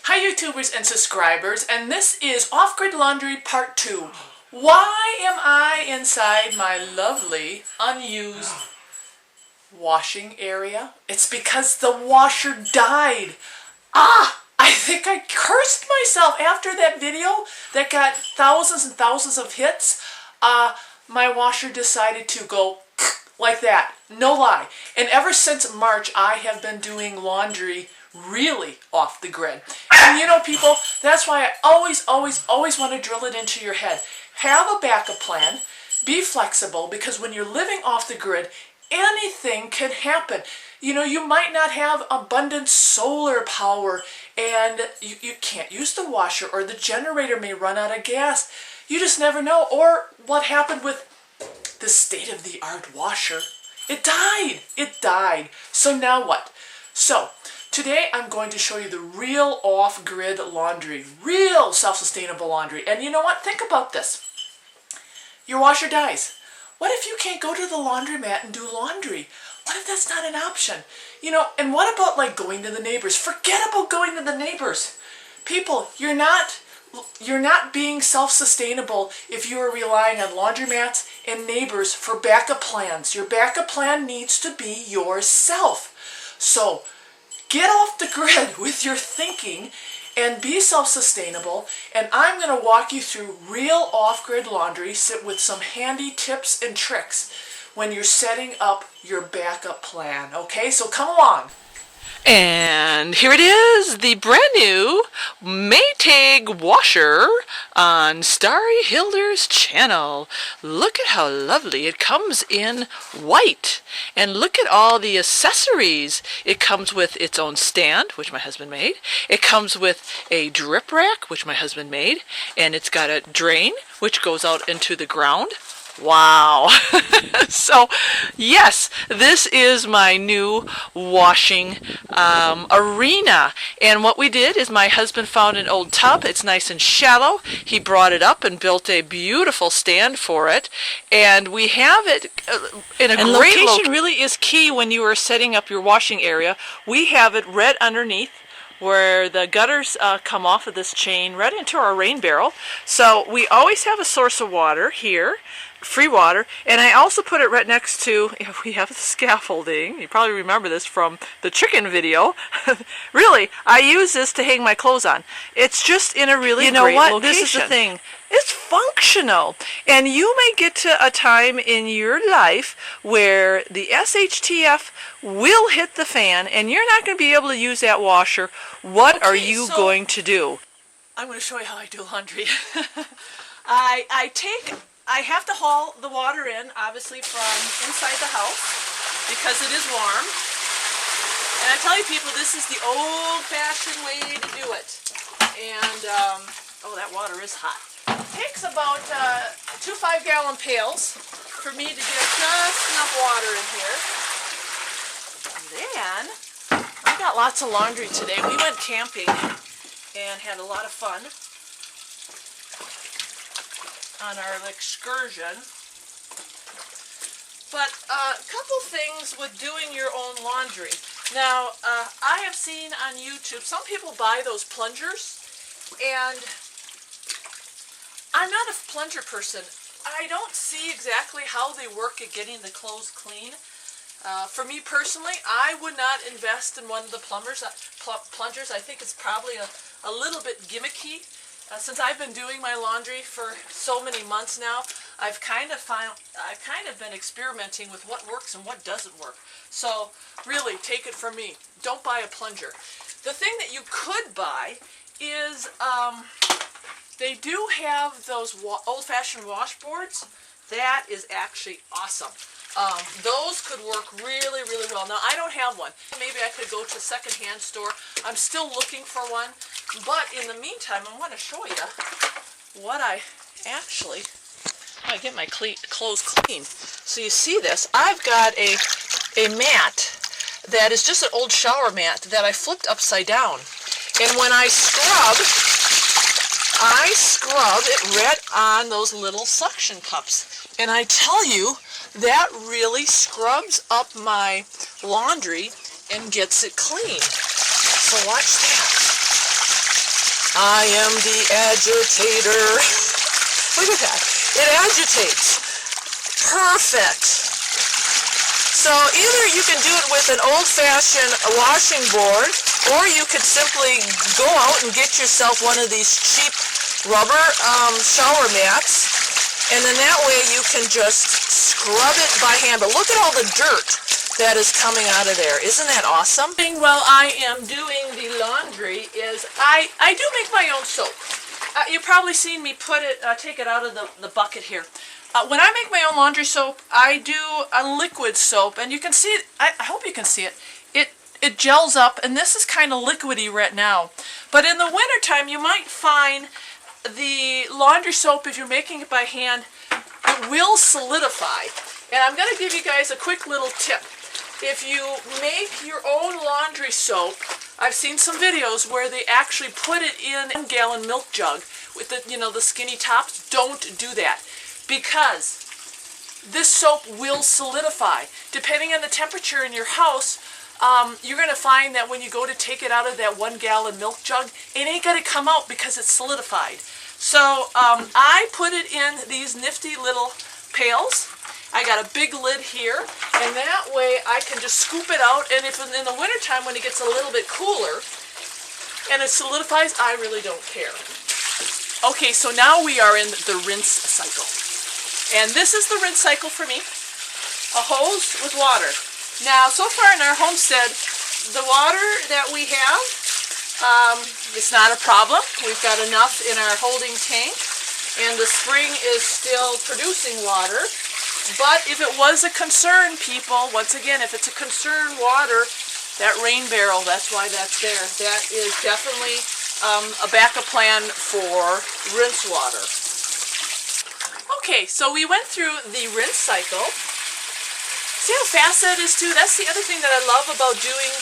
Hi YouTubers and subscribers, and this is Off-Grid Laundry Part 2. Why am I inside my lovely, unused washing area? It's because the washer died. I think I cursed myself after that video that got thousands and thousands of hits. My washer decided to go like that. No lie. And ever since March, I have been doing laundry really off the grid. And you know, people, that's why I always want to drill it into your head. Have a backup plan. Be flexible, because when you're living off the grid, anything can happen. You know, you might not have abundant solar power and you can't use the washer, or the generator may run out of gas. You just never know. Or what happened with the state-of-the-art washer? It died. It died. So now what? So today I'm going to show you the real off-grid laundry, real self-sustainable laundry. And you know what? Think about this. Your washer dies. What if you can't go to the laundromat and do laundry? What if that's not an option? You know, and what about like going to the neighbors? Forget about going to the neighbors. People, you're not being self-sustainable if you are relying on laundromats and neighbors for backup plans. Your backup plan needs to be yourself. So get off the grid with your thinking and be self-sustainable, and I'm going to walk you through real off-grid laundry with some handy tips and tricks when you're setting up your backup plan. Okay, so come along. And here it is, the brand new Maytag washer on Starry Hilder's channel. Look at how lovely. It comes in white. And look at all the accessories. It comes with its own stand, which my husband made. It comes with a drip rack, which my husband made. And it's got a drain, which goes out into the ground. Wow. So yes, this is my new washing arena, and what we did is my husband found an old tub. It's nice and shallow. He brought it up and built a beautiful stand for it, and we have it in a great location. Really is key when you are setting up your washing area. We have it right underneath where the gutters come off of this chain right into our rain barrel. So we always have a source of water here, free water, and I also put it right next to, we have the scaffolding. You probably remember this from the chicken video. Really, I use this to hang my clothes on. It's just in a really great location. This is the thing. It's functional, and you may get to a time in your life where the SHTF will hit the fan and you're not going to be able to use that washer. What are you going to do? I'm going to show you how I do laundry. I have to haul the water in, obviously, from inside the house because it is warm. And I tell you, people, this is the old-fashioned way to do it. And, oh, that water is hot. It takes about 2 5-gallon pails for me to get just enough water in here. And then, I got lots of laundry today. We went camping and had a lot of fun on our excursion. But a couple things with doing your own laundry. Now, I have seen on YouTube, some people buy those plungers, and I'm not a plunger person. I don't see exactly how they work at getting the clothes clean. For me personally, I would not invest in one of the plungers. I think it's probably a little bit gimmicky. Since I've been doing my laundry for so many months now, I've kind of been experimenting with what works and what doesn't work. So really, take it from me, don't buy a plunger. The thing that you could buy is they do have those old-fashioned washboards. That is actually awesome. Those could work really, really well. Now, I don't have one. Maybe I could go to a secondhand store. I'm still looking for one. But in the meantime, I want to show you what I get my clothes clean. So you see this. I've got a mat that is just an old shower mat that I flipped upside down. And when I scrub it right on those little suction cups. And I tell you, that really scrubs up my laundry and gets it clean. So watch that. I am the agitator. Look at that. It agitates. Perfect. So either you can do it with an old-fashioned washing board, or you could simply go out and get yourself one of these cheap rubber shower mats, and then that way you can just scrub it by hand. But look at all the dirt that is coming out of there. Isn't that awesome? While I am doing the laundry is I do make my own soap. You've probably seen me take it out of the bucket here. When I make my own laundry soap, I do a liquid soap, and you can see it. I hope you can see it. It gels up, and this is kind of liquidy right now. But in the wintertime, you might find the laundry soap, if you're making it by hand, it will solidify. And I'm going to give you guys a quick little tip. If you make your own laundry soap, I've seen some videos where they actually put it in a 1-gallon milk jug with the skinny tops. Don't do that, because this soap will solidify. Depending on the temperature in your house, you're going to find that when you go to take it out of that 1-gallon milk jug, it ain't going to come out because it's solidified. So I put it in these nifty little pails. I got a big lid here, and that way I can just scoop it out, and if in the wintertime when it gets a little bit cooler and it solidifies, I really don't care. Okay, so now we are in the rinse cycle. And this is the rinse cycle for me. A hose with water. Now, so far in our homestead, the water that we have, it's not a problem. We've got enough in our holding tank, and the spring is still producing water. But if it was a concern, people, once again, if it's a concern water, that rain barrel, that's why that's there. That is definitely a backup plan for rinse water. Okay, so we went through the rinse cycle. See how fast that is too? That's the other thing that I love about doing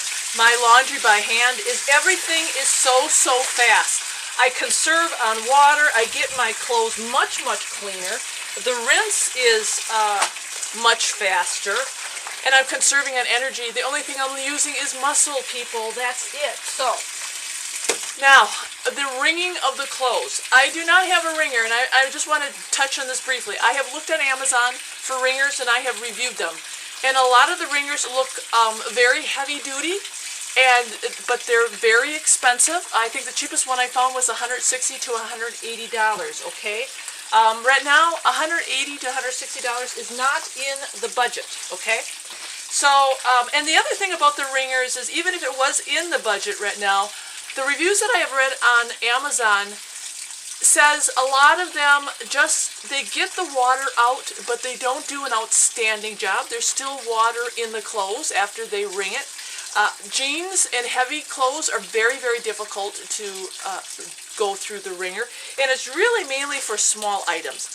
my laundry by hand is everything is so fast. I conserve on water. I get my clothes much cleaner. The rinse is much faster, and I'm conserving on energy. The only thing I'm using is muscle, people. That's it. So, now, the wringing of the clothes. I do not have a wringer, and I just want to touch on this briefly. I have looked on Amazon for wringers, and I have reviewed them. And a lot of the wringers look very heavy duty, but they're very expensive. I think the cheapest one I found was $160 to $180, okay? Right now, $180 to $160 is not in the budget, okay? So, and the other thing about the wringers is even if it was in the budget right now, the reviews that I have read on Amazon says a lot of them they get the water out, but they don't do an outstanding job. There's still water in the clothes after they wring it. Jeans and heavy clothes are very difficult to go through the wringer, and it's really mainly for small items.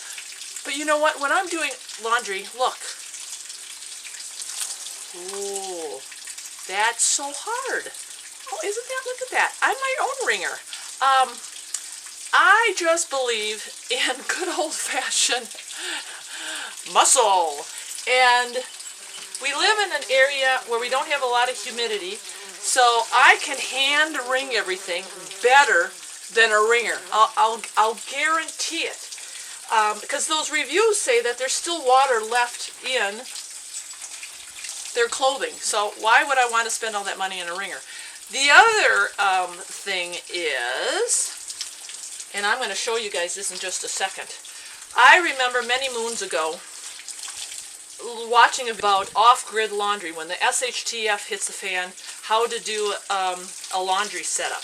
But you know what? When I'm doing laundry, look. Ooh, that's so hard. Oh, isn't that? Look at that. I'm my own wringer. I just believe in good old-fashioned muscle. And we live in an area where we don't have a lot of humidity, so I can hand wring everything better than a wringer. I'll guarantee it. Because those reviews say that there's still water left in their clothing. So why would I want to spend all that money in a wringer? The other thing is, and I'm going to show you guys this in just a second. I remember many moons ago watching about off-grid laundry, when the SHTF hits the fan, how to do a laundry setup.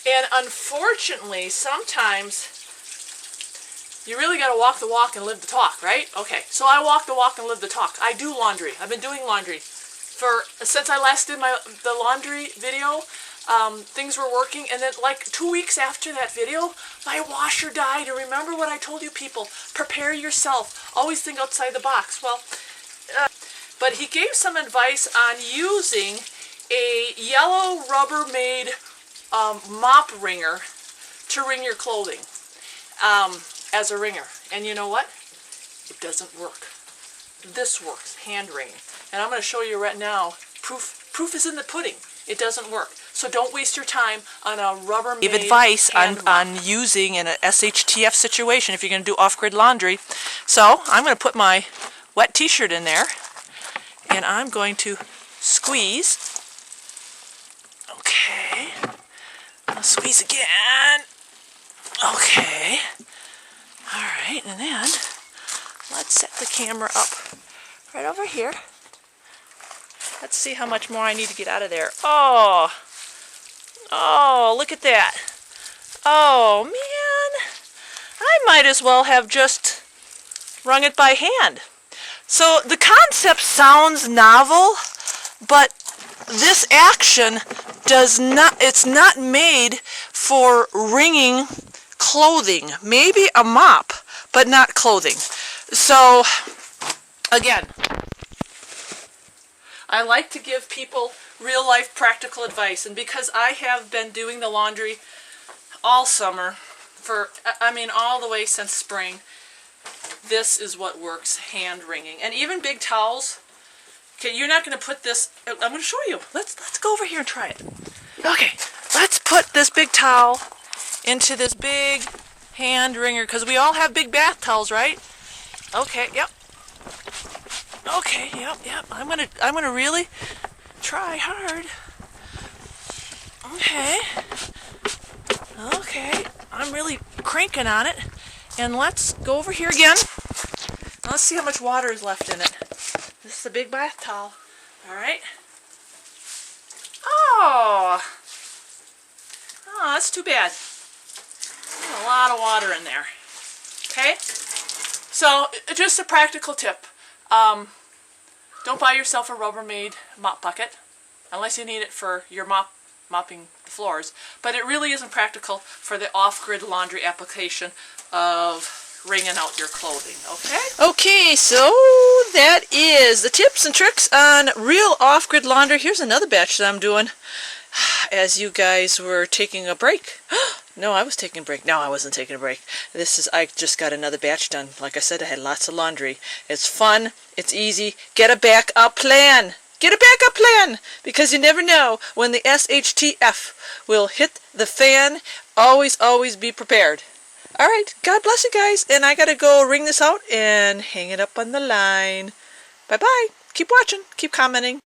And unfortunately, sometimes you really got to walk the walk and live the talk, right? Okay, so I walk the walk and live the talk. I do laundry. I've been doing laundry since I last did the laundry video. Things were working, and then like 2 weeks after that video, my washer died. And remember what I told you, people, prepare yourself. Always think outside the box. Well, but he gave some advice on using a yellow Rubbermaid mop wringer to wring your clothing as a wringer. And you know what? It doesn't work. This works, hand wringing. And I'm going to show you right now, proof is in the pudding. It doesn't work. So don't waste your time on a Rubbermaid Give advice hand mop. on using in a SHTF situation if you're going to do off-grid laundry. So I'm going to put my wet t-shirt in there, and I'm going to squeeze. Okay. I'll squeeze again. Okay. All right, and then let's set the camera up right over here. Let's see how much more I need to get out of there. Oh, look at that. Oh, man. I might as well have just wrung it by hand. So the concept sounds novel, but this action it's not made for wringing clothing. Maybe a mop, but not clothing. So, again, I like to give people real-life practical advice, and because I have been doing the laundry all summer, all the way since spring, this is what works, hand wringing. And even big towels. Okay, you're not going to put this, I'm going to show you. Let's go over here and try it. Okay, let's put this big towel into this big hand wringer, because we all have big bath towels, right? Okay, yep. Okay, yep. I'm gonna really try hard. Okay, I'm really cranking on it. And let's go over here again. Now let's see how much water is left in it. This is a big bath towel. All right. Oh, that's too bad. There's a lot of water in there. Okay. So, just a practical tip. Don't buy yourself a Rubbermaid mop bucket unless you need it for your mopping the floors. But it really isn't practical for the off-grid laundry application of wringing out your clothing, okay? Okay, so that is the tips and tricks on real off-grid laundry. Here's another batch that I'm doing as you guys were taking a break. No, I was taking a break. No, I wasn't taking a break. I just got another batch done. Like I said, I had lots of laundry. It's fun. It's easy. Get a backup plan. Get a backup plan, because you never know when the SHTF will hit the fan. Always, always be prepared. All right, God bless you guys, and I gotta go wring this out and hang it up on the line. Bye-bye. Keep watching. Keep commenting.